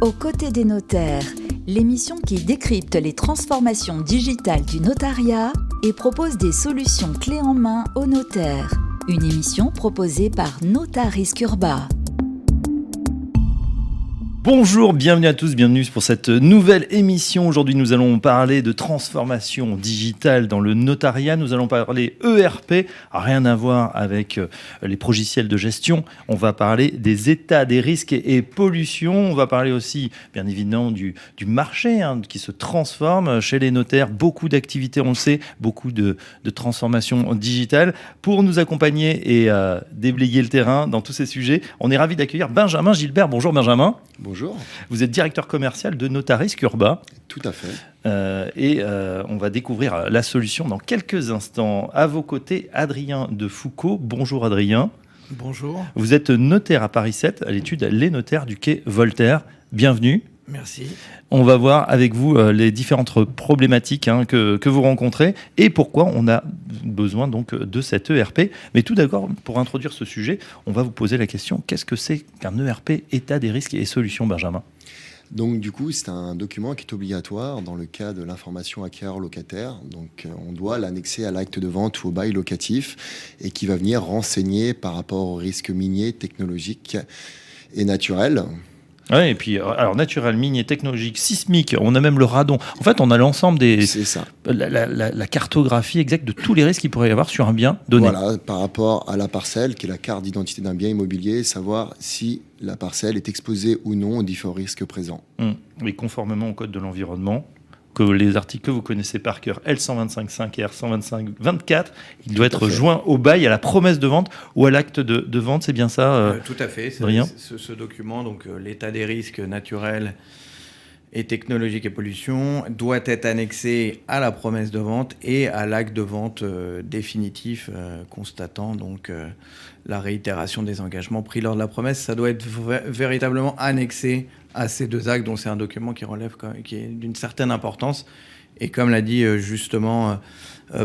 Aux côtés des notaires, l'émission qui décrypte les transformations digitales du notariat et propose des solutions clés en main aux notaires. Une émission proposée par Notaris Urba. Bonjour, bienvenue à tous, bienvenue pour cette nouvelle émission. Aujourd'hui, nous allons parler de transformation digitale dans le notariat. Nous allons parler ERP, rien à voir avec les logiciels de gestion. On va parler des états des risques et pollutions. On va parler aussi, bien évidemment, du marché qui se transforme chez les notaires. Beaucoup d'activités, on le sait, beaucoup de transformations digitales. Pour nous accompagner et déblayer le terrain dans tous ces sujets, on est ravis d'accueillir Benjamin Gilbert. Bonjour Benjamin. Bonjour. Vous êtes directeur commercial de Notaris Urba. Tout à fait. On va découvrir la solution dans quelques instants. À vos côtés, Adrien de Foucault. Bonjour Adrien. Bonjour. Vous êtes notaire à Paris 7, à l'étude Les Notaires du quai Voltaire. Bienvenue. Merci. On va voir avec vous les différentes problématiques que vous rencontrez et pourquoi on a besoin donc de cet ERP. Mais tout d'abord, pour introduire ce sujet, on va vous poser la question, qu'est-ce que c'est qu'un ERP, état des risques et solutions, Benjamin ? Donc du coup, c'est un document qui est obligatoire dans le cas de l'information acquéreur-locataire. Donc on doit l'annexer à l'acte de vente ou au bail locatif et qui va venir renseigner par rapport aux risques miniers, technologiques et naturels. Oui, et puis, alors, naturel, minier, technologique, sismique, on a même le radon. En fait, on a l'ensemble des... C'est ça. La cartographie exacte de tous les risques qu'il pourrait y avoir sur un bien donné. Voilà, par rapport à la parcelle, qui est la carte d'identité d'un bien immobilier, savoir si la parcelle est exposée ou non aux différents risques présents. Et conformément au Code de l'environnement, que les articles que vous connaissez par cœur, L125.5 et R125.24, il doit être joint au bail, à la promesse de vente ou à l'acte de vente, c'est bien ça Tout à fait, ce document, donc l'état des risques naturels et technologiques et pollution, doit être annexé à la promesse de vente et à l'acte de vente définitif constatant donc la réitération des engagements pris lors de la promesse. Ça doit être véritablement annexé à ces deux actes, donc c'est un document qui est d'une certaine importance. Et comme l'a dit justement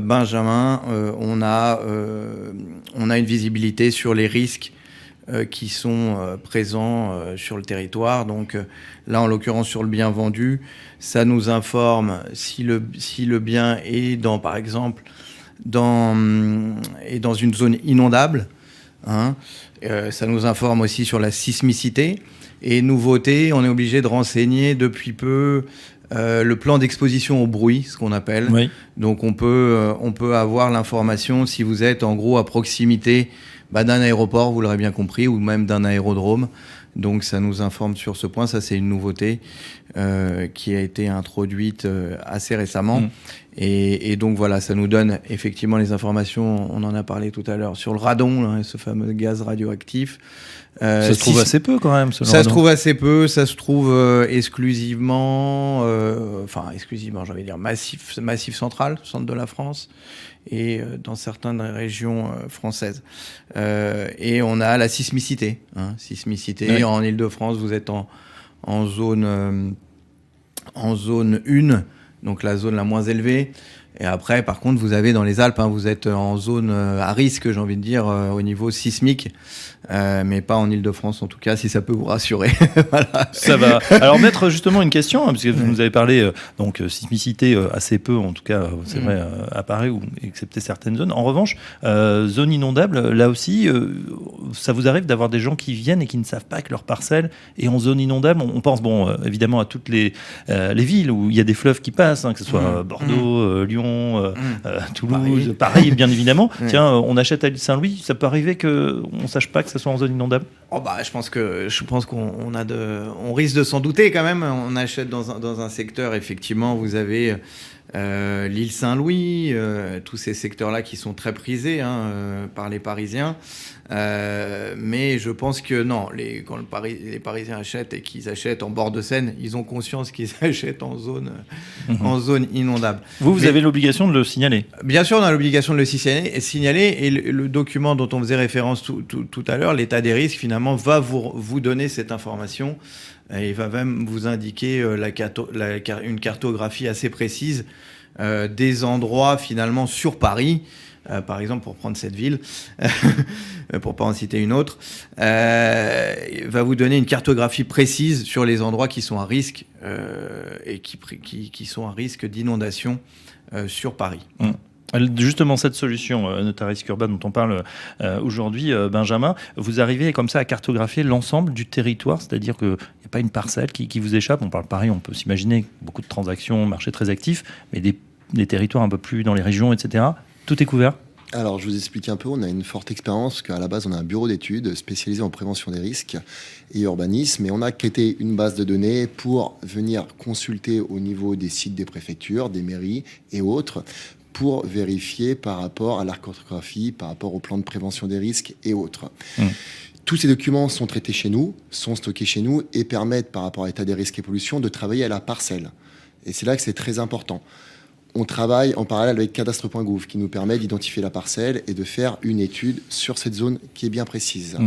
Benjamin, on a une visibilité sur les risques qui sont présents sur le territoire. Donc là, en l'occurrence, sur le bien vendu, ça nous informe si le bien est par exemple, dans une zone inondable. Ça nous informe aussi sur la sismicité. Et nouveauté, on est obligé de renseigner depuis peu le plan d'exposition au bruit, ce qu'on appelle. Oui. Donc on peut avoir l'information si vous êtes en gros à proximité d'un aéroport, vous l'aurez bien compris, ou même d'un aérodrome. Donc ça nous informe sur ce point. Ça, c'est une nouveauté qui a été introduite assez récemment. Et donc voilà, ça nous donne effectivement les informations, on en a parlé tout à l'heure, sur le radon, ce fameux gaz radioactif. Ça se trouve assez peu quand même. Ça se trouve assez peu, ça se trouve exclusivement, j'ai envie de dire Massif Central, centre de la France, et dans certaines régions françaises. Et on a la sismicité. Sismicité, oui. En Île-de-France, vous êtes en zone 1, donc la zone la moins élevée. Et après, par contre, vous avez dans les Alpes, vous êtes en zone à risque, j'ai envie de dire, au niveau sismique, mais pas en Île-de-France, en tout cas, si ça peut vous rassurer. Voilà. Ça va. Alors, mettre justement une question, parce que vous nous avez parlé, donc, sismicité assez peu, en tout cas, c'est vrai, à Paris, ou excepté certaines zones. En revanche, zone inondable, là aussi, ça vous arrive d'avoir des gens qui viennent et qui ne savent pas que leur parcelle est en zone inondable. On pense, évidemment, à toutes les villes où il y a des fleuves qui passent, que ce soit Bordeaux, Lyon, Toulouse, Paris, bien évidemment. Tiens, on achète à l'île Saint-Louis, ça peut arriver qu'on ne sache pas que ça soit en zone inondable ? Je pense qu'on risque de s'en douter quand même. On achète dans un secteur, effectivement, vous avez l'île Saint-Louis, tous ces secteurs-là qui sont très prisés par les Parisiens. Mais je pense que non, quand les Parisiens achètent et qu'ils achètent en bord de Seine, ils ont conscience qu'ils achètent en zone inondable. Vous avez l'obligation de le signaler ? Bien sûr, on a l'obligation de le signaler et le document dont on faisait référence tout à l'heure, l'état des risques, finalement, va vous donner cette information. Et il va même vous indiquer une cartographie assez précise des endroits, finalement, sur Paris, par exemple pour prendre cette ville, pour pas en citer une autre, va vous donner une cartographie précise sur les endroits qui sont à risque et qui sont à risque d'inondation sur Paris. Justement, cette solution Notarisk Urban dont on parle aujourd'hui, Benjamin, vous arrivez comme ça à cartographier l'ensemble du territoire, c'est-à-dire qu'il n'y a pas une parcelle qui vous échappe. On parle Paris, on peut s'imaginer beaucoup de transactions, marché très actif, mais des territoires un peu plus dans les régions, etc. Tout est couvert. Alors, je vous explique un peu. On a une forte expérience, qu'à la base, on a un bureau d'études spécialisé en prévention des risques et urbanisme. Et on a créé une base de données pour venir consulter au niveau des sites des préfectures, des mairies et autres, pour vérifier par rapport à la cartographie, par rapport au plan de prévention des risques et autres. Tous ces documents sont traités chez nous, sont stockés chez nous et permettent, par rapport à l'état des risques et pollution, de travailler à la parcelle. Et c'est là que c'est très important. On travaille en parallèle avec cadastre.gouv qui nous permet d'identifier la parcelle et de faire une étude sur cette zone qui est bien précise.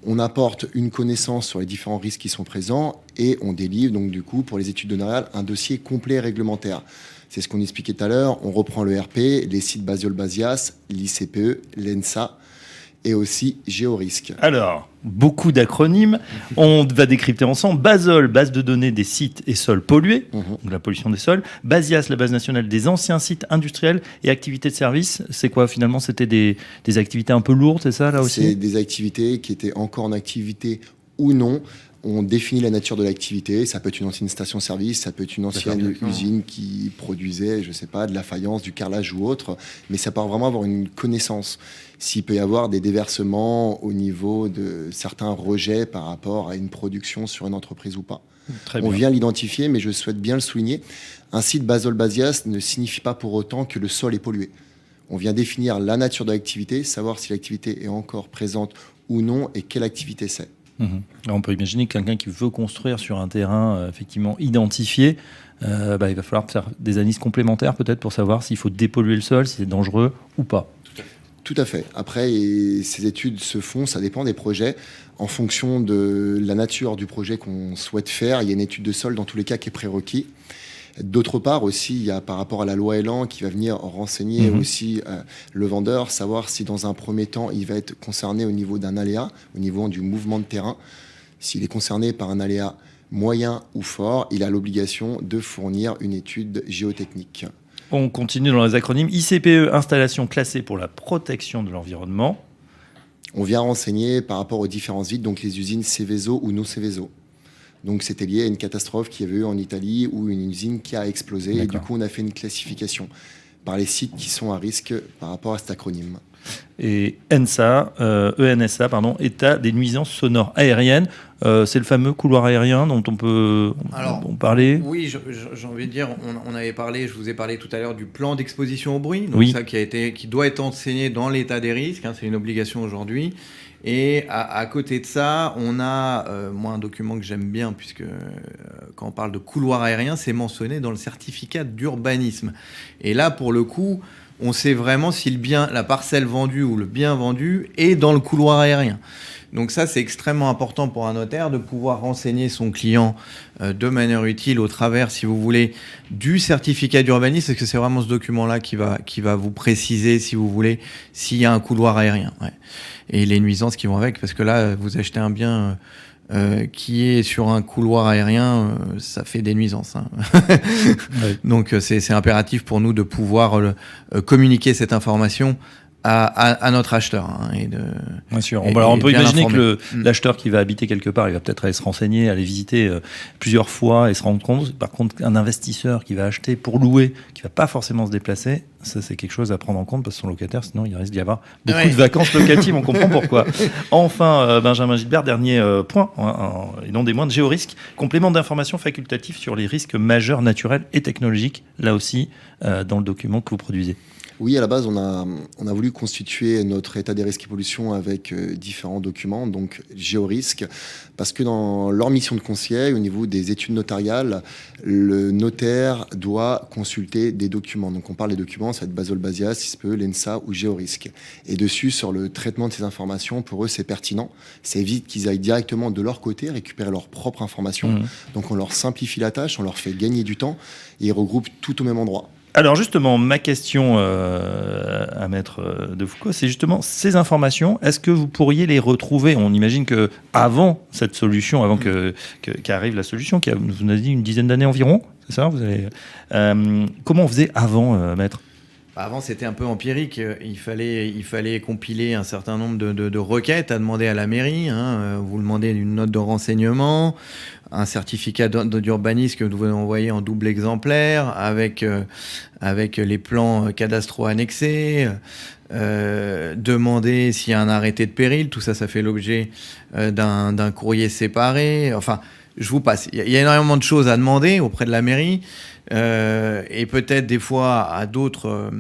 On apporte une connaissance sur les différents risques qui sont présents et on délivre donc du coup pour les études notariales un dossier complet réglementaire. C'est ce qu'on expliquait tout à l'heure. On reprend le RP, les sites Basiol-Basias, l'ICPE, l'ENSA et aussi Géorisque. Alors, beaucoup d'acronymes. On va décrypter ensemble. Basol, base de données des sites et sols pollués, donc la pollution des sols. Basias, la base nationale des anciens sites industriels et activités de service. C'est quoi finalement? C'était des activités un peu lourdes, c'est ça là aussi? C'est des activités qui étaient encore en activité ou non. On définit la nature de l'activité. Ça peut être une ancienne station-service, ça peut être une ancienne usine qui produisait, je ne sais pas, de la faïence, du carrelage ou autre. Mais ça peut vraiment avoir une connaissance. S'il peut y avoir des déversements au niveau de certains rejets par rapport à une production sur une entreprise ou pas. On vient l'identifier, mais je souhaite bien le souligner. Un site Basol-Basias ne signifie pas pour autant que le sol est pollué. On vient définir la nature de l'activité, savoir si l'activité est encore présente ou non et quelle activité c'est. Là, on peut imaginer que quelqu'un qui veut construire sur un terrain effectivement identifié, il va falloir faire des analyses complémentaires peut-être pour savoir s'il faut dépolluer le sol, si c'est dangereux ou pas. Tout à fait. Après, ces études se font, ça dépend des projets. En fonction de la nature du projet qu'on souhaite faire, il y a une étude de sol dans tous les cas qui est prérequis. D'autre part aussi, il y a par rapport à la loi Elan qui va venir renseigner aussi le vendeur, savoir si dans un premier temps, il va être concerné au niveau d'un aléa, au niveau du mouvement de terrain. S'il est concerné par un aléa moyen ou fort, il a l'obligation de fournir une étude géotechnique. On continue dans les acronymes. ICPE, installation classée pour la protection de l'environnement. On vient renseigner par rapport aux différents sites, donc les usines Seveso ou non Seveso. Donc c'était lié à une catastrophe qu'il y avait eu en Italie ou une usine qui a explosé. D'accord. Et du coup, on a fait une classification par les sites qui sont à risque par rapport à cet acronyme. Et ENSA, état des nuisances sonores aériennes. C'est le fameux couloir aérien dont on peut parler. Oui, j'ai envie de dire, on avait parlé, je vous ai parlé tout à l'heure du plan d'exposition au bruit, donc ça qui doit être enseigné dans l'état des risques, c'est une obligation aujourd'hui. Et à côté de ça, on a, moi, un document que j'aime bien, puisque quand on parle de couloir aérien, c'est mentionné dans le certificat d'urbanisme. Et là, pour le coup, on sait vraiment si la parcelle vendue ou le bien vendu est dans le couloir aérien. Donc ça, c'est extrêmement important pour un notaire de pouvoir renseigner son client de manière utile au travers, si vous voulez, du certificat d'urbanisme, parce que c'est vraiment ce document-là qui va vous préciser, si vous voulez, s'il y a un couloir aérien. Ouais. Et les nuisances qui vont avec, parce que là, vous achetez un bien qui est sur un couloir aérien, ça fait des nuisances. Ouais. Donc c'est impératif pour nous de pouvoir communiquer cette information à notre acheteur. Bien sûr. On peut imaginer que l'acheteur qui va habiter quelque part, il va peut-être aller se renseigner, aller visiter plusieurs fois et se rendre compte. Par contre, un investisseur qui va acheter pour louer, qui ne va pas forcément se déplacer, ça c'est quelque chose à prendre en compte parce que son locataire, sinon il risque d'y avoir beaucoup de vacances locatives, on comprend pourquoi. Enfin, Benjamin Gilbert, dernier point, et non des moindres, Géorisque, complément d'information facultatif sur les risques majeurs naturels et technologiques, là aussi, dans le document que vous produisez. Oui, à la base, on a voulu constituer notre état des risques et pollution avec différents documents, donc Géorisque, parce que dans leur mission de conseil, au niveau des études notariales, le notaire doit consulter des documents. Donc on parle des documents, ça va être Basol-Basias, ISPE, l'ENSA ou Géorisque. Et dessus, sur le traitement de ces informations, pour eux, c'est pertinent. Ça évite qu'ils aillent directement de leur côté récupérer leurs propres informations. Donc on leur simplifie la tâche, on leur fait gagner du temps et ils regroupent tout au même endroit. Alors justement, ma question à Maître Defoucauld, c'est justement ces informations, est-ce que vous pourriez les retrouver? On imagine qu'avant cette solution, avant qu'arrive la solution, qui a, vous nous avez dit, une dizaine d'années environ, c'est ça? Comment on faisait avant, Maître? Avant, c'était un peu empirique. Il fallait compiler un certain nombre de requêtes à demander à la mairie. Vous demandez une note de renseignement, un certificat d'urbanisme que vous envoyez en double exemplaire, avec les plans cadastraux annexés, demander s'il y a un arrêté de péril. Tout ça, ça fait l'objet d'un courrier séparé. Enfin, je vous passe. Il y a énormément de choses à demander auprès de la mairie. Et peut-être des fois à d'autres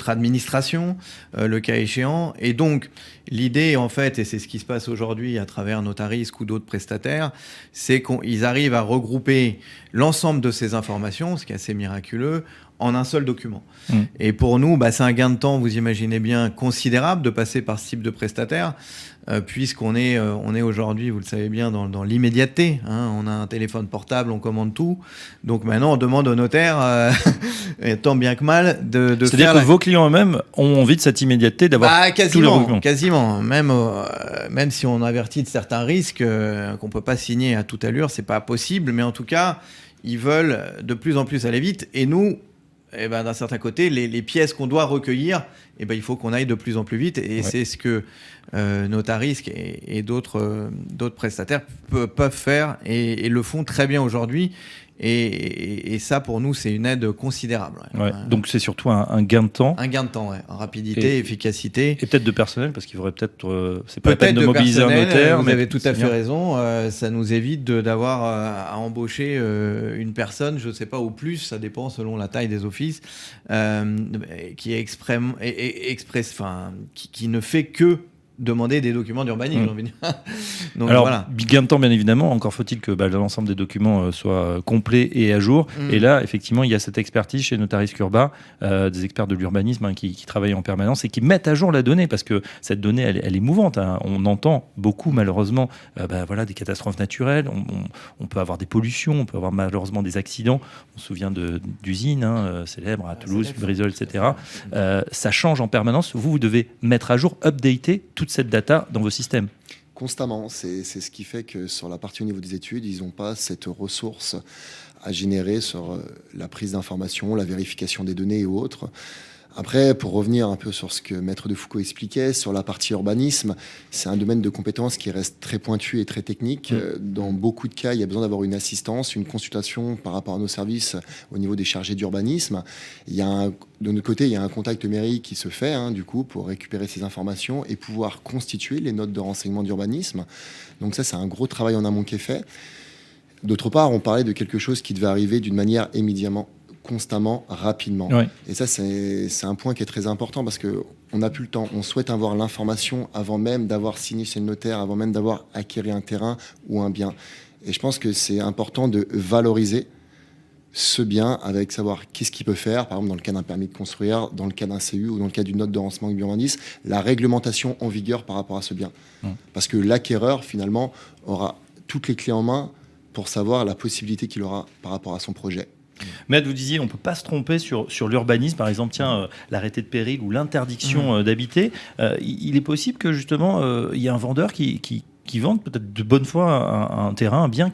administrations, le cas échéant. Et donc, l'idée, en fait, et c'est ce qui se passe aujourd'hui à travers Notarisc ou d'autres prestataires, c'est qu'ils arrivent à regrouper l'ensemble de ces informations, ce qui est assez miraculeux, en un seul document. Et pour nous, c'est un gain de temps, vous imaginez bien, considérable de passer par ce type de prestataire, puisqu'on est aujourd'hui, vous le savez bien, dans l'immédiateté. On a un téléphone portable, on commande tout. Donc maintenant, on demande au notaire, tant bien que mal, de faire... C'est-à-dire que vos clients eux-mêmes ont envie de cette immédiateté, d'avoir tous les documents. Quasiment. Même si on avertit de certains risques qu'on ne peut pas signer à toute allure, c'est pas possible. Mais en tout cas, ils veulent de plus en plus aller vite. Et nous... d'un certain côté, les pièces qu'on doit recueillir, il faut qu'on aille de plus en plus vite. Et c'est ce que Notarisc et d'autres prestataires peuvent faire et le font très bien aujourd'hui. Et ça, pour nous, c'est une aide considérable. Donc, c'est surtout un gain de temps. Un gain de temps, en rapidité, efficacité. Et peut-être de personnel, parce qu'il faudrait peut-être... c'est pas la peine de mobiliser un notaire. Vous avez tout à fait raison. Ça nous évite d'avoir à embaucher une personne, je ne sais pas, ou plus, ça dépend selon la taille des offices, qui est qui ne fait que demander des documents d'urbanisme. Donc, alors, voilà. Gain de temps, bien évidemment. Encore faut-il que l'ensemble des documents soient complets et à jour. Et là, effectivement, il y a cette expertise chez Notarisc Urba, des experts de l'urbanisme qui travaillent en permanence et qui mettent à jour la donnée, parce que cette donnée, elle est mouvante. On entend beaucoup, malheureusement, des catastrophes naturelles. On peut avoir des pollutions, on peut avoir malheureusement des accidents. On se souvient d'usines célèbres à Toulouse, Brisol, etc. Ça change en permanence. Vous devez mettre à jour, updater toute cette data dans vos systèmes. Constamment. C'est ce qui fait que sur la partie au niveau des études, ils n'ont pas cette ressource à générer sur la prise d'informations, la vérification des données et autres. Après, pour revenir un peu sur ce que Maître Defoucauld expliquait, sur la partie urbanisme, c'est un domaine de compétences qui reste très pointu et très technique. Dans beaucoup de cas, il y a besoin d'avoir une assistance, une consultation par rapport à nos services au niveau des chargés d'urbanisme. De notre côté, il y a un contact mairie qui se fait, du coup, pour récupérer ces informations et pouvoir constituer les notes de renseignement d'urbanisme. Donc ça, c'est un gros travail en amont qui est fait. D'autre part, on parlait de quelque chose qui devait arriver d'une manière immédiatement, constamment, rapidement. Et ça, c'est un point qui est très important parce qu'on n'a plus le temps. On souhaite avoir l'information avant même d'avoir signé chez le notaire, avant même d'avoir acquis un terrain ou un bien. Et je pense que c'est important de valoriser ce bien avec savoir qu'est-ce qu'il peut faire, par exemple dans le cas d'un permis de construire, dans le cas d'un CU ou dans le cas d'une note de renseignement urbanisme, la réglementation en vigueur par rapport à ce bien. Parce que l'acquéreur, finalement, aura toutes les clés en main pour savoir la possibilité qu'il aura par rapport à son projet. Maître, vous disiez, on ne peut pas se tromper sur l'urbanisme, par exemple, l'arrêté de péril ou l'interdiction d'habiter. Il est possible que, justement, il y ait un vendeur qui vende peut-être de bonne foi un terrain, un bien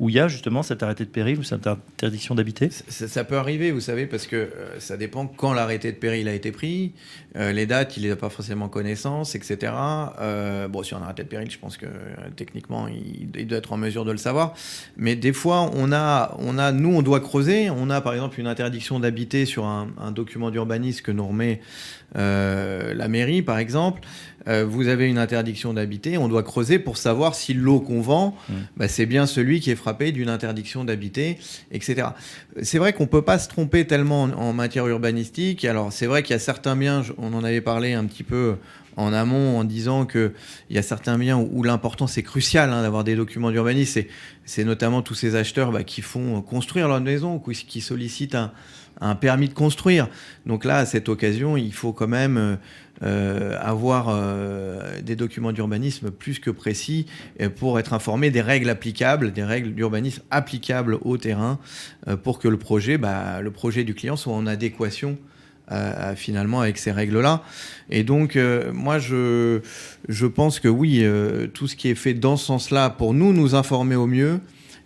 où il y a justement cet arrêté de péril ou cette interdiction d'habiter. Ça peut arriver, vous savez, parce que ça dépend quand l'arrêté de péril a été pris, les dates, il n'a pas forcément connaissance, etc. Sur un arrêté de péril, je pense que techniquement, il doit être en mesure de le savoir. Mais des fois, nous, on doit creuser. On a, par exemple, une interdiction d'habiter sur un document d'urbanisme que nous remet la mairie, par exemple. Vous avez une interdiction d'habiter, on doit creuser pour savoir si le lot qu'on vend, c'est bien celui qui est frappé d'une interdiction d'habiter, etc. C'est vrai qu'on ne peut pas se tromper tellement en matière urbanistique. Alors, c'est vrai qu'il y a certains biens, on en avait parlé un petit peu en amont en disant qu'il y a certains biens où l'importance est cruciale d'avoir des documents d'urbanisme. C'est notamment tous ces acheteurs qui font construire leur maison, qui sollicitent un permis de construire. Donc là, à cette occasion, il faut quand même avoir des documents d'urbanisme plus que précis pour être informé des règles applicables, des règles d'urbanisme applicables au terrain pour que le projet du client soit en adéquation finalement avec ces règles-là. Et donc, moi, je pense que oui, tout ce qui est fait dans ce sens-là pour nous informer au mieux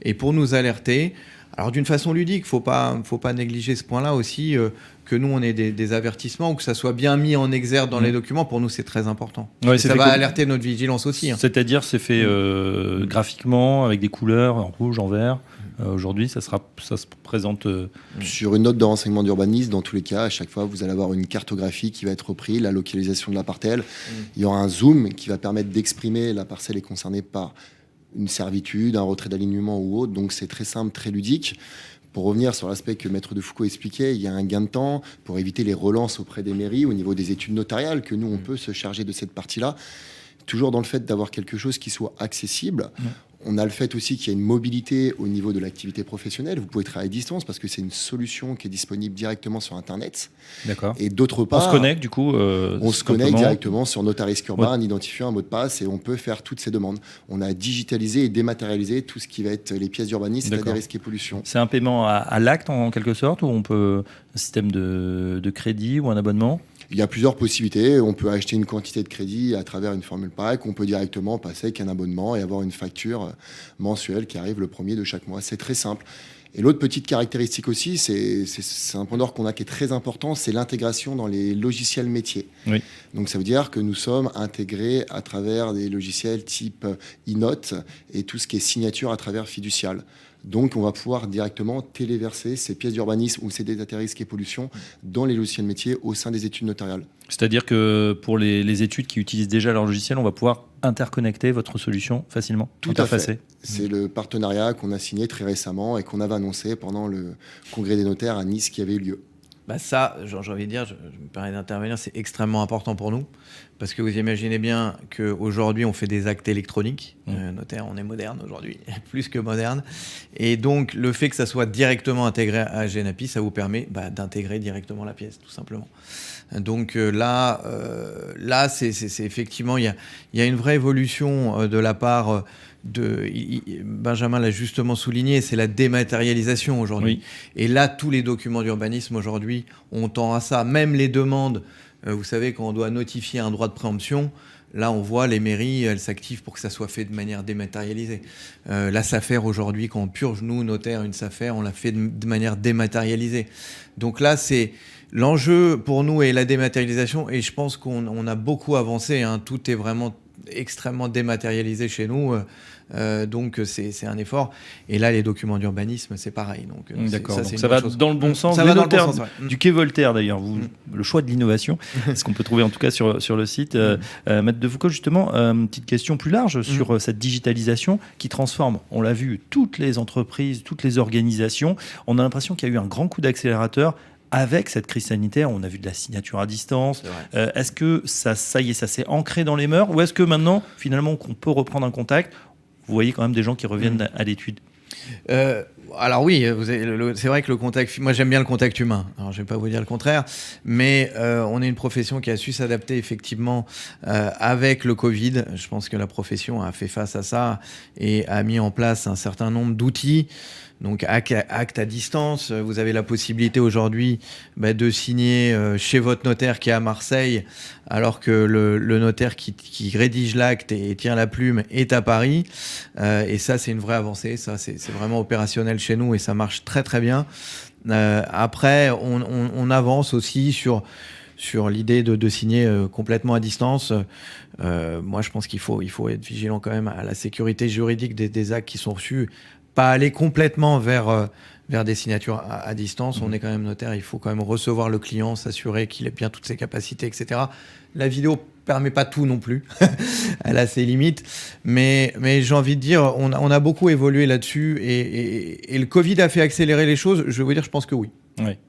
et pour nous alerter. Alors, d'une façon ludique, faut pas négliger ce point-là aussi, que nous, on ait des avertissements ou que ça soit bien mis en exergue dans les documents. Pour nous, c'est très important. Ouais, ça va alerter notre vigilance aussi. C'est-à-dire, c'est fait graphiquement, avec des couleurs, en rouge, en vert. Aujourd'hui, ça se présente... Sur une note de renseignement d'urbanisme, dans tous les cas, à chaque fois, vous allez avoir une cartographie qui va être reprise, la localisation de la parcelle. Il y aura un zoom qui va permettre d'exprimer la parcelle est concernée par une servitude, un retrait d'alignement ou autre. Donc, c'est très simple, très ludique. Pour revenir sur l'aspect que Maître Defoucault expliquait, il y a un gain de temps pour éviter les relances auprès des mairies au niveau des études notariales, que nous, on peut se charger de cette partie-là. Toujours dans le fait d'avoir quelque chose qui soit accessible. On a le fait aussi qu'il y a une mobilité au niveau de l'activité professionnelle. Vous pouvez travailler à distance parce que c'est une solution qui est disponible directement sur Internet. D'accord. Et d'autre part... On se connecte du coup on se connecte directement sur Notarisk Urbain en identifiant un mot de passe et on peut faire toutes ces demandes. On a digitalisé et dématérialisé tout ce qui va être les pièces d'urbanisme, c'est-à-dire risques et pollution. C'est un paiement à l'acte en quelque sorte, ou on peut un système de crédit ou un abonnement? Il y a plusieurs possibilités. On peut acheter une quantité de crédit à travers une formule PAC. On peut directement passer avec un abonnement et avoir une facture mensuelle qui arrive le premier de chaque mois. C'est très simple. Et l'autre petite caractéristique aussi, c'est un point d'ordre qu'on a qui est très important, c'est l'intégration dans les logiciels métiers. Oui. Donc ça veut dire que nous sommes intégrés à travers des logiciels type e-note et tout ce qui est signature à travers Fiducial. Donc, on va pouvoir directement téléverser ces pièces d'urbanisme ou ces data risques et pollution dans les logiciels métiers au sein des études notariales. C'est-à-dire que pour les études qui utilisent déjà leur logiciel, on va pouvoir interconnecter votre solution facilement, tout à fait. C'est le partenariat qu'on a signé très récemment et qu'on avait annoncé pendant le congrès des notaires à Nice qui avait eu lieu. Ça, j'ai envie de dire, je me permets d'intervenir, c'est extrêmement important pour nous. Parce que vous imaginez bien qu'aujourd'hui, on fait des actes électroniques. Notaire, on est moderne aujourd'hui, plus que moderne. Et donc, le fait que ça soit directement intégré à Genapi, ça vous permet d'intégrer directement la pièce, tout simplement. Donc là, c'est effectivement, il y a une vraie évolution de la part Benjamin l'a justement souligné, c'est la dématérialisation aujourd'hui. Oui. Et là, tous les documents d'urbanisme aujourd'hui, on tend à ça. Même les demandes, vous savez, quand on doit notifier un droit de préemption, là, on voit les mairies, elles s'activent pour que ça soit fait de manière dématérialisée. La SAFER aujourd'hui, quand on purge, nous, notaires, une SAFER, on l'a fait de manière dématérialisée. Donc là, c'est l'enjeu pour nous est la dématérialisation. Et je pense qu'on a beaucoup avancé. Tout est vraiment extrêmement dématérialisé chez nous. Donc c'est un effort. Et là, les documents d'urbanisme, c'est pareil. Donc d'accord. Ça va dans le bon sens. Ça va dans le bon sens, du quai Voltaire d'ailleurs. Le choix de l'innovation, ce qu'on peut trouver en tout cas sur le site. Maître Defoucault, justement, une petite question plus large sur cette digitalisation qui transforme. On l'a vu, toutes les entreprises, toutes les organisations. On a l'impression qu'il y a eu un grand coup d'accélérateur. Avec cette crise sanitaire, on a vu de la signature à distance. Est-ce que ça y est, ça s'est ancré dans les mœurs, ou est-ce que maintenant, finalement, qu'on peut reprendre un contact, vous voyez quand même des gens qui reviennent à l'étude? Alors oui, c'est vrai que le contact, moi j'aime bien le contact humain, alors je ne vais pas vous dire le contraire, mais on est une profession qui a su s'adapter effectivement avec le Covid. Je pense que la profession a fait face à ça et a mis en place un certain nombre d'outils. Donc acte à distance, vous avez la possibilité aujourd'hui de signer chez votre notaire qui est à Marseille, alors que le notaire qui rédige l'acte et tient la plume est à Paris. Et ça, c'est une vraie avancée. Ça, c'est vraiment opérationnel chez nous et ça marche très très bien. Après, on avance aussi sur l'idée de signer complètement à distance. Moi, je pense qu'il faut être vigilant quand même à la sécurité juridique des actes qui sont reçus. Pas aller complètement vers des signatures à distance. On est quand même notaire, il faut quand même recevoir le client, s'assurer qu'il ait bien toutes ses capacités, etc. La vidéo permet pas tout non plus. Elle a ses limites. Mais j'ai envie de dire, on a beaucoup évolué là-dessus et le Covid a fait accélérer les choses. Je vais vous dire, je pense que oui.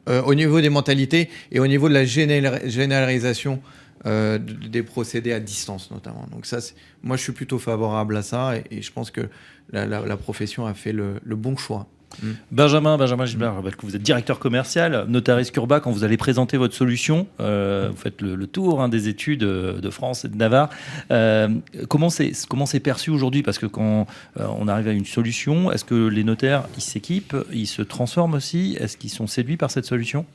Au niveau des mentalités et au niveau de la généralisation des procédés à distance notamment. Donc ça, moi je suis plutôt favorable à ça et je pense que la profession a fait le bon choix. Benjamin Gilbert, je rappelle que vous êtes directeur commercial, Notaris Urba. Quand vous allez présenter votre solution, vous faites le tour des études de France et de Navarre. Comment c'est perçu aujourd'hui? Parce que quand on arrive à une solution, est-ce que les notaires, ils s'équipent, ils se transforment aussi? Est-ce qu'ils sont séduits par cette solution?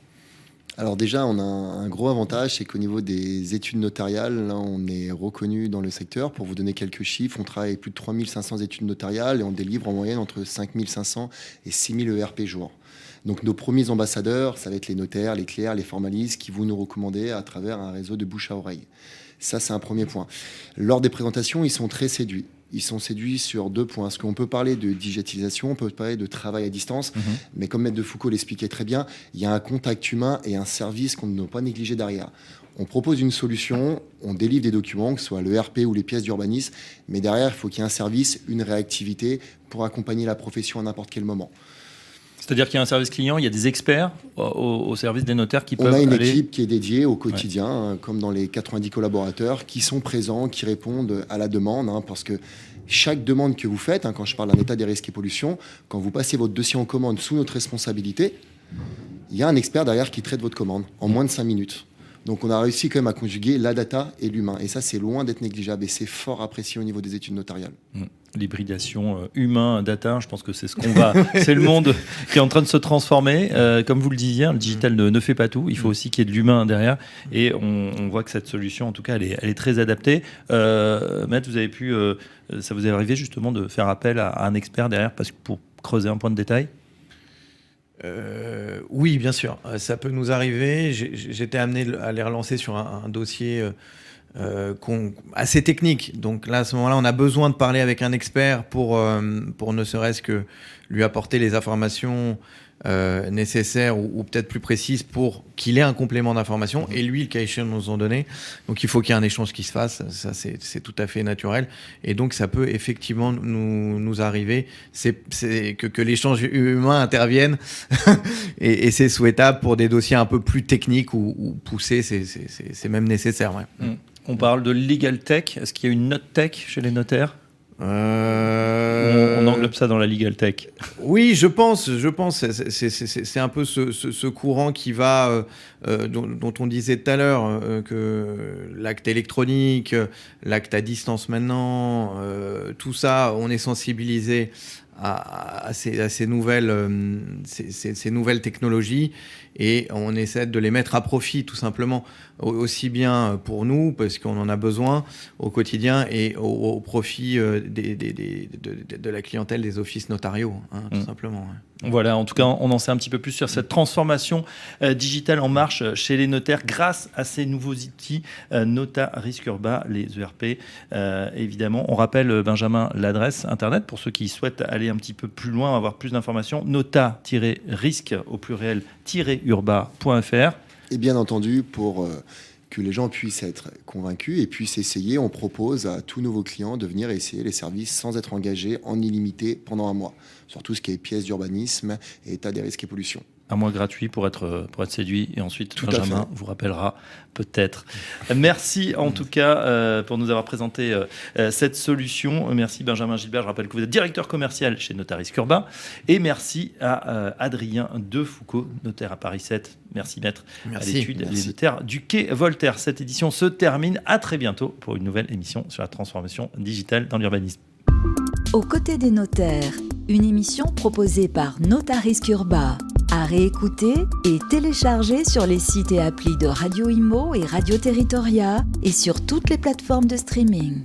Alors déjà, on a un gros avantage, c'est qu'au niveau des études notariales, là, on est reconnu dans le secteur. Pour vous donner quelques chiffres, on travaille avec plus de 3500 études notariales et on délivre en moyenne entre 5500 et 6000 ERP jour. Donc nos premiers ambassadeurs, ça va être les notaires, les clercs, les formalistes qui vont nous recommander à travers un réseau de bouche à oreille. Ça, c'est un premier point. Lors des présentations, ils sont très séduits. Ils sont séduits sur 2 points. Parce qu'on peut parler de digitalisation, on peut parler de travail à distance, mais comme Maître de Foucault l'expliquait très bien, il y a un contact humain et un service qu'on ne doit pas négliger derrière. On propose une solution, on délivre des documents, que ce soit l'ERP ou les pièces d'urbanisme, mais derrière, il faut qu'il y ait un service, une réactivité pour accompagner la profession à n'importe quel moment. C'est-à-dire qu'il y a un service client, il y a des experts au service des notaires qui peuvent aller... On a une aller... équipe qui est dédiée au quotidien, comme dans les 90 collaborateurs, qui sont présents, qui répondent à la demande, parce que chaque demande que vous faites, quand je parle d'un état des risques et pollution, quand vous passez votre dossier en commande sous notre responsabilité, il y a un expert derrière qui traite votre commande en moins de 5 minutes. Donc on a réussi quand même à conjuguer la data et l'humain. Et ça, c'est loin d'être négligeable et c'est fort apprécié au niveau des études notariales. L'hybridation humain-data, je pense que c'est ce qu'on va... c'est le monde qui est en train de se transformer. Comme vous le disiez, le digital ne fait pas tout. Il faut aussi qu'il y ait de l'humain derrière. Et on voit que cette solution, en tout cas, elle est très adaptée. Maître, vous avez pu... ça vous est arrivé justement de faire appel à un expert derrière pour creuser un point de détail? Oui, bien sûr. Ça peut nous arriver. J'étais amené à les relancer sur un dossier assez technique. Donc là, à ce moment-là, on a besoin de parler avec un expert pour ne serait-ce que lui apporter les informations nécessaires ou peut-être plus précises pour qu'il ait un complément d'information et lui, le cas échéant, nous en donner. Donc il faut qu'il y ait un échange qui se fasse. Ça, c'est tout à fait naturel. Et donc ça peut effectivement nous arriver. C'est que l'échange humain intervienne et c'est souhaitable pour des dossiers un peu plus techniques ou poussés. C'est même nécessaire. Ouais. On parle de legal tech. Est-ce qu'il y a une note tech chez les notaires? On englobe ça dans la legal tech. Oui, je pense. C'est un peu ce courant qui va, dont on disait tout à l'heure, que l'acte électronique, l'acte à distance maintenant, tout ça, on est sensibilisé à ces nouvelles technologies et on essaie de les mettre à profit tout simplement, aussi bien pour nous parce qu'on en a besoin au quotidien et au profit de la clientèle des offices notariaux, tout simplement. Voilà, en tout cas, on en sait un petit peu plus sur cette transformation digitale en marche chez les notaires grâce à ces nouveaux outils Notaris Urba, les ERP. Évidemment, on rappelle, Benjamin, l'adresse internet pour ceux qui souhaitent aller un petit peu plus loin, avoir plus d'informations, nota-risque au pluriel -urba.fr. Et bien entendu, pour que les gens puissent être convaincus et puissent essayer, on propose à tous nos clients de venir essayer les services sans être engagés en illimité pendant 1 mois, sur tout ce qui est pièces d'urbanisme et état des risques et pollution. 1 mois gratuit pour être séduit et ensuite tout Benjamin vous rappellera peut-être. Merci en tout cas pour nous avoir présenté cette solution. Merci Benjamin Gilbert, je rappelle que vous êtes directeur commercial chez Notaris Urba et merci à Adrien De Foucault, notaire à Paris 7. Merci maître à l'étude des notaires du Quai Voltaire. Cette édition se termine. À très bientôt pour une nouvelle émission sur la transformation digitale dans l'urbanisme. Aux côtés des notaires, une émission proposée par Notaris Urba. À réécouter et télécharger sur les sites et applis de Radio Imo et Radio Territoria et sur toutes les plateformes de streaming.